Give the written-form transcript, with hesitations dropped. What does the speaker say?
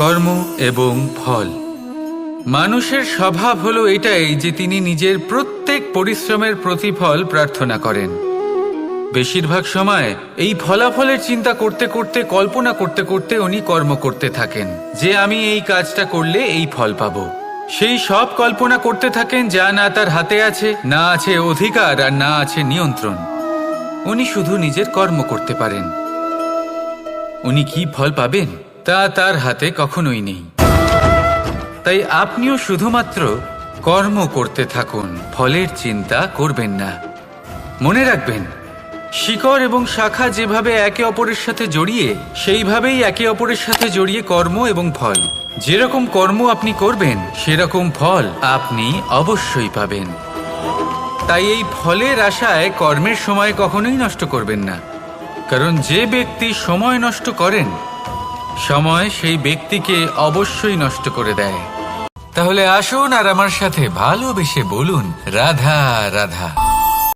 কর্ম এবং ফল। মানুষের স্বভাব হলো এটাই যে তিনি নিজের প্রত্যেক পরিশ্রমের প্রতিফল প্রার্থনা করেন। বেশিরভাগ সময় এই ফলাফলের চিন্তা করতে করতে, কল্পনা করতে করতে উনি কর্ম করতে থাকেন যে আমি এই কাজটা করলে এই ফল পাবো। সেই সব কল্পনা করতে থাকেন যা না তার হাতে আছে, না আছে অধিকার, আর না আছে নিয়ন্ত্রণ। উনি শুধু নিজের কর্ম করতে পারেন। উনি কি ফল পাবেন তা তার হাতে কখনোই নেই। তাই আপনিও শুধুমাত্র কর্ম করতে থাকুন, ফলের চিন্তা করবেন না। মনে রাখবেন, শিকড় এবং শাখা যেভাবে একে অপরের সাথে জড়িয়ে, সেইভাবেই একে অপরের সাথে জড়িয়ে কর্ম এবং ফল। যেরকম কর্ম আপনি করবেন সেরকম ফল আপনি অবশ্যই পাবেন। তাই এই ফলের আশায় কর্মের সময় কখনোই নষ্ট করবেন না, কারণ যে ব্যক্তি সময় নষ্ট করেন, সময় সেই ব্যক্তিকে অবশ্যই নষ্ট করে দেয়। তাহলে আসুন আর আমার সাথে ভালোবেসে বলুন রাধা রাধা।